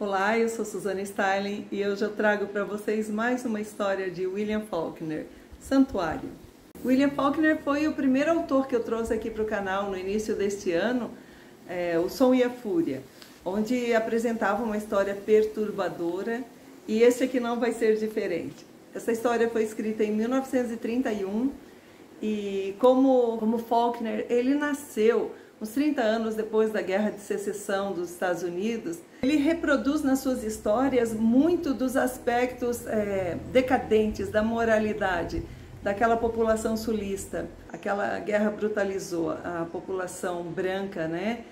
Olá, eu sou Suzana Starling e hoje eu trago para vocês mais uma história de William Faulkner, Santuário. William Faulkner foi o primeiro autor que eu trouxe aqui para o canal no início deste ano, O Som e a Fúria, onde apresentava uma história perturbadora e esse aqui não vai ser diferente. Essa história foi escrita em 1931 e como Faulkner, ele nasceu uns 30 anos depois da Guerra de Secessão dos Estados Unidos. Ele reproduz nas suas histórias muito dos aspectos decadentes da moralidade daquela população sulista. Aquela guerra brutalizou a população branca, né?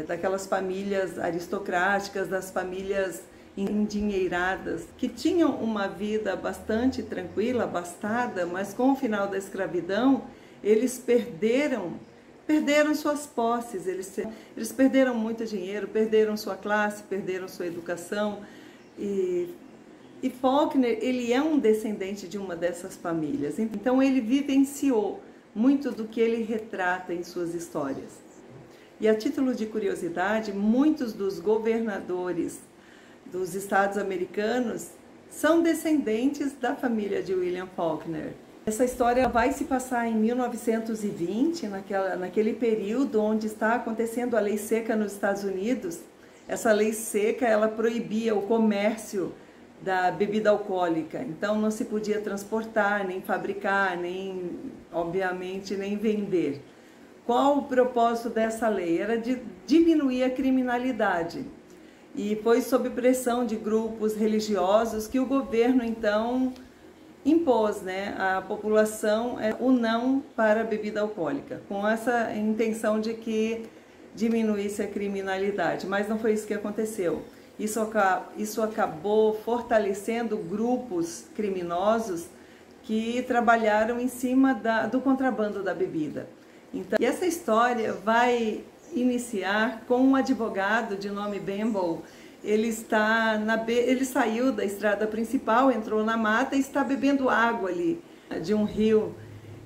Daquelas famílias aristocráticas, das famílias endinheiradas, que tinham uma vida bastante tranquila, abastada, mas com o final da escravidão, eles perderam suas posses, eles perderam muito dinheiro, perderam sua classe, perderam sua educação. E Faulkner, ele é um descendente de uma dessas famílias, então ele vivenciou muito do que ele retrata em suas histórias. E a título de curiosidade, muitos dos governadores dos estados americanos são descendentes da família de William Faulkner. Essa história vai se passar em 1920, naquele período onde está acontecendo a lei seca nos Estados Unidos. Essa lei seca, ela proibia o comércio da bebida alcoólica, então não se podia transportar, nem fabricar, nem, obviamente, nem vender. Qual o propósito dessa lei? Era de diminuir a criminalidade. E foi sob pressão de grupos religiosos que o governo, então, impôs, né, à população o não para a bebida alcoólica, com essa intenção de que diminuísse a criminalidade, mas não foi isso que aconteceu. Isso acabou fortalecendo grupos criminosos que trabalharam em cima do contrabando da bebida. Então, e essa história vai iniciar com um advogado de nome Benbow. Ele saiu da estrada principal, entrou na mata e está bebendo água ali de um rio.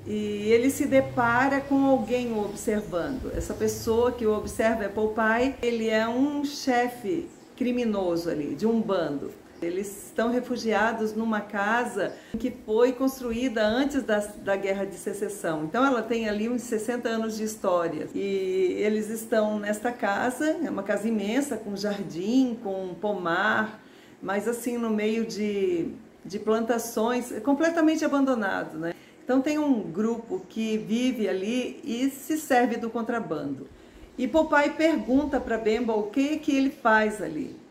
E ele se depara com alguém o observando. Essa pessoa que o observa é Popeye. Ele é um chefe criminoso ali, de um bando. Eles estão refugiados numa casa que foi construída antes da Guerra de Secessão. Então ela tem ali uns 60 anos de história. E eles estão nesta casa, é uma casa imensa, com jardim, com pomar, mas assim no meio de plantações, completamente abandonado, né? Então tem um grupo que vive ali e se serve do contrabando. E Popeye pergunta para Benbow o que ele faz ali.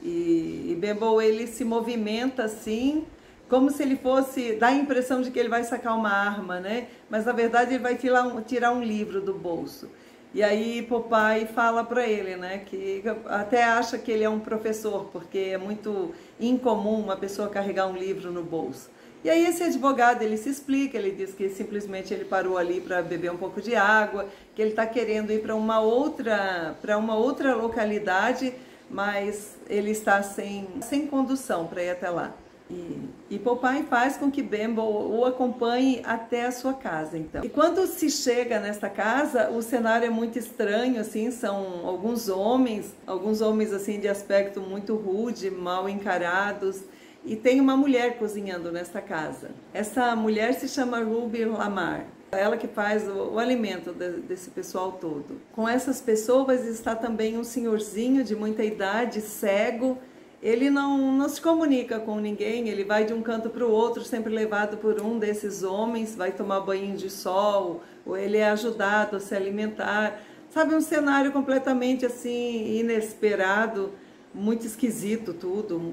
E Benbow, ele se movimenta assim, como se ele fosse, dá a impressão de que ele vai sacar uma arma, né? Mas na verdade ele vai tirar um livro do bolso. E aí Popeye fala para ele, né, que até acha que ele é um professor, porque é muito incomum uma pessoa carregar um livro no bolso. E aí esse advogado, ele se explica, ele diz que simplesmente ele parou ali para beber um pouco de água, que ele está querendo ir para uma outra localidade, mas ele está sem condução para ir até lá. E Popeye faz com que Benbow o acompanhe até a sua casa, então. E quando se chega nesta casa, o cenário é muito estranho, assim, são alguns homens assim de aspecto muito rude, mal encarados, e tem uma mulher cozinhando nesta casa. Essa mulher se chama Ruby Lamar. Ela que faz o alimento desse pessoal todo. Com essas pessoas está também um senhorzinho de muita idade, cego. Ele não se comunica com ninguém, ele vai de um canto para o outro, sempre levado por um desses homens, vai tomar banho de sol, ou ele é ajudado a se alimentar. Sabe, um cenário completamente assim inesperado, muito esquisito tudo.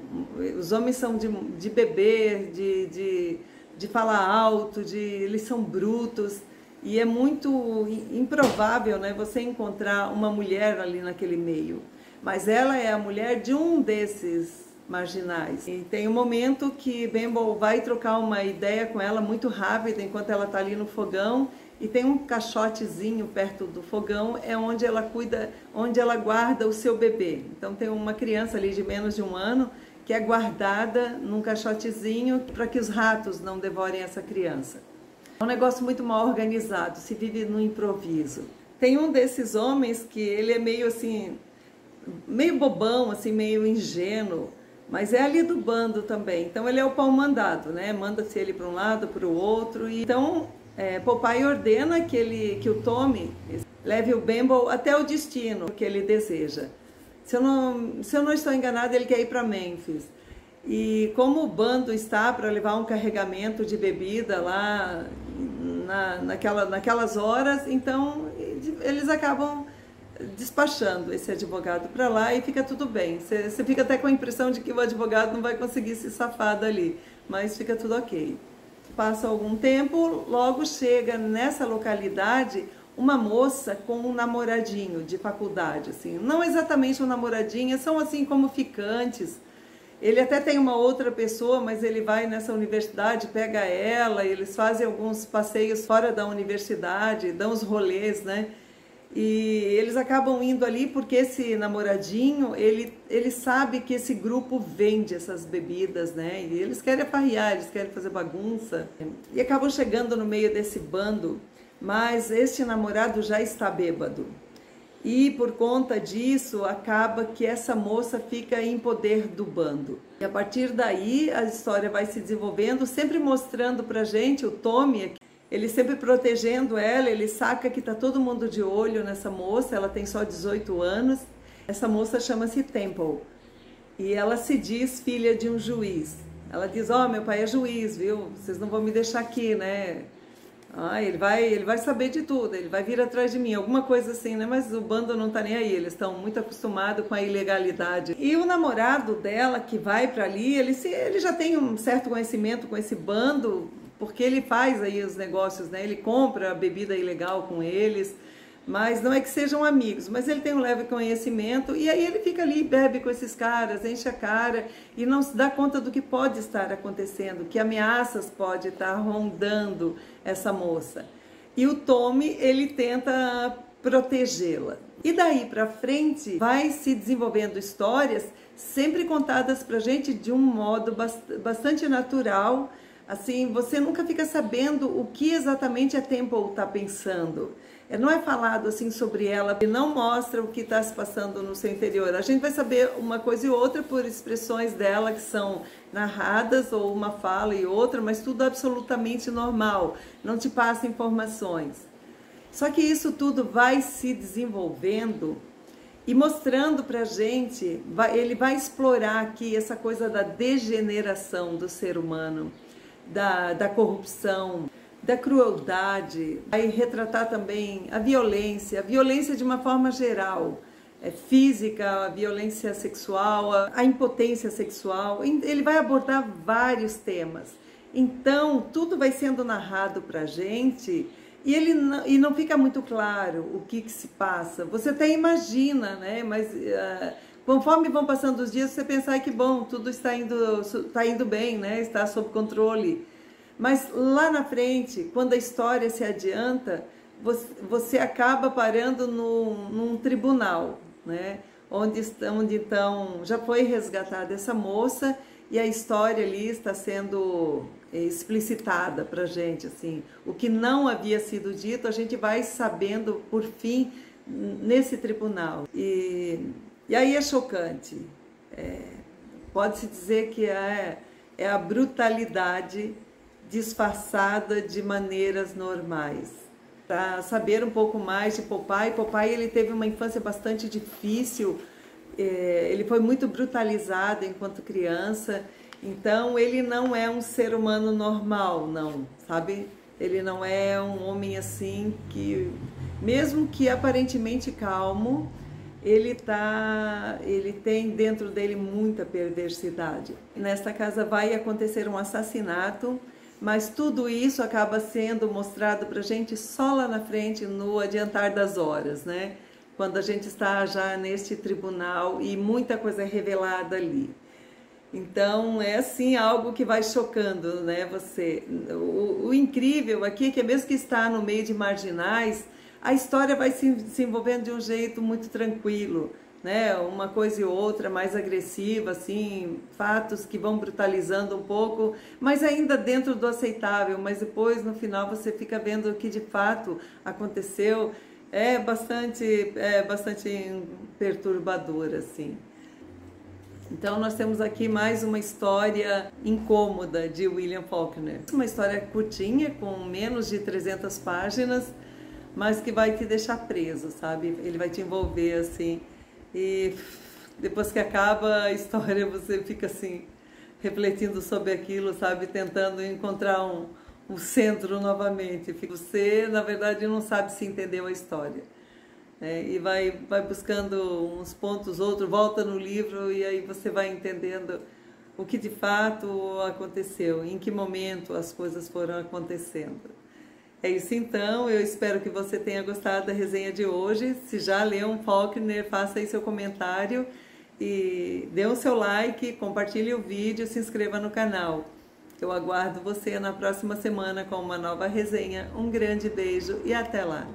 Os homens são de beber, de falar alto, eles são brutos, e é muito improvável, né, você encontrar uma mulher ali naquele meio. Mas ela é a mulher de um desses marginais. E tem um momento que Benbow vai trocar uma ideia com ela muito rápida enquanto ela está ali no fogão, e tem um caixotezinho perto do fogão, é onde ela cuida, onde ela guarda o seu bebê. Então tem uma criança ali de menos de um ano que é guardada num caixotezinho para que os ratos não devorem essa criança. É um negócio muito mal organizado, se vive no improviso. Tem um desses homens que ele é meio assim, meio bobão, assim, meio ingênuo, mas é ali do bando também. Então ele é o pau mandado, né? Manda-se ele para um lado, para o outro. E então Popeye ordena que o Tommy leve o Bamble até o destino que ele deseja. Se eu não estou enganada, ele quer ir para Memphis. E como o bando está para levar um carregamento de bebida lá naquelas horas, então eles acabam despachando esse advogado para lá e fica tudo bem. Você fica até com a impressão de que o advogado não vai conseguir se safar dali, mas fica tudo ok. Passa algum tempo, logo chega nessa localidade uma moça com um namoradinho de faculdade, assim, não exatamente um namoradinho, são assim como ficantes. Ele até tem uma outra pessoa, mas ele vai nessa universidade, pega ela, e eles fazem alguns passeios fora da universidade, dão os rolês, né? E eles acabam indo ali porque esse namoradinho, ele sabe que esse grupo vende essas bebidas, né? E eles querem afarrear, eles querem fazer bagunça. E acabam chegando no meio desse bando, mas este namorado já está bêbado. E por conta disso, acaba que essa moça fica em poder do bando. E a partir daí, a história vai se desenvolvendo, sempre mostrando pra gente, o Tommy, ele sempre protegendo ela, ele saca que tá todo mundo de olho nessa moça, ela tem só 18 anos. Essa moça chama-se Temple e ela se diz filha de um juiz. Ela diz, meu pai é juiz, viu? Vocês não vão me deixar aqui, né? Ele vai saber de tudo, ele vai vir atrás de mim, alguma coisa assim, né? Mas o bando não tá nem aí, eles estão muito acostumados com a ilegalidade. E o namorado dela que vai para ali, ele já tem um certo conhecimento com esse bando, porque ele faz aí os negócios, né? Ele compra a bebida ilegal com eles, mas não é que sejam amigos, mas ele tem um leve conhecimento e aí ele fica ali, bebe com esses caras, enche a cara e não se dá conta do que pode estar acontecendo, que ameaças pode estar rondando essa moça. E o Tommy, ele tenta protegê-la. E daí para frente vai se desenvolvendo histórias sempre contadas pra gente de um modo bastante natural. Assim, você nunca fica sabendo o que exatamente a Temple está pensando. Não é falado assim sobre ela, e não mostra o que está se passando no seu interior. A gente vai saber uma coisa e outra por expressões dela que são narradas, ou uma fala e outra, mas tudo absolutamente normal, não te passa informações. Só que isso tudo vai se desenvolvendo e mostrando pra gente, ele vai explorar aqui essa coisa da degeneração do ser humano, da corrupção, da crueldade, vai retratar também a violência de uma forma geral, física, a violência sexual, a impotência sexual. Ele vai abordar vários temas. Então, tudo vai sendo narrado pra gente e não fica muito claro o que se passa. Você até imagina, né? Mas conforme vão passando os dias, você pensa, que bom, tudo está indo bem, né? Está sob controle. Mas lá na frente, quando a história se adianta, você acaba parando num tribunal, né? Onde então já foi resgatada essa moça e a história ali está sendo explicitada para a gente, assim, o que não havia sido dito, a gente vai sabendo por fim nesse tribunal. E aí é chocante. Pode-se dizer que é a brutalidade disfarçada de maneiras normais. Para saber um pouco mais de Popeye, ele teve uma infância bastante difícil, ele foi muito brutalizado enquanto criança, então ele não é um ser humano normal, não, sabe? Ele não é um homem assim que, mesmo que aparentemente calmo, ele tem dentro dele muita perversidade. Nesta casa vai acontecer um assassinato, mas tudo isso acaba sendo mostrado para a gente só lá na frente, no adiantar das horas, né? Quando a gente está já neste tribunal e muita coisa é revelada ali. Então, é assim algo que vai chocando, né? Você. O incrível aqui é que mesmo que está no meio de marginais, a história vai se envolvendo de um jeito muito tranquilo, né? Uma coisa e outra mais agressiva, assim, fatos que vão brutalizando um pouco, mas ainda dentro do aceitável, mas depois no final você fica vendo o que de fato aconteceu é bastante perturbador, assim. Então nós temos aqui mais uma história incômoda de William Faulkner. Uma história curtinha, com menos de 300 páginas, mas que vai te deixar preso, sabe? Ele vai te envolver, assim, e depois que acaba a história você fica assim, refletindo sobre aquilo, sabe? Tentando encontrar um centro novamente. Você, na verdade, não sabe se entendeu a história. E vai buscando uns pontos, outros, volta no livro e aí você vai entendendo o que de fato aconteceu, em que momento as coisas foram acontecendo. É isso então, eu espero que você tenha gostado da resenha de hoje. Se já leu um Faulkner, faça aí seu comentário e dê o seu like, compartilhe o vídeo, se inscreva no canal. Eu aguardo você na próxima semana com uma nova resenha. Um grande beijo e até lá!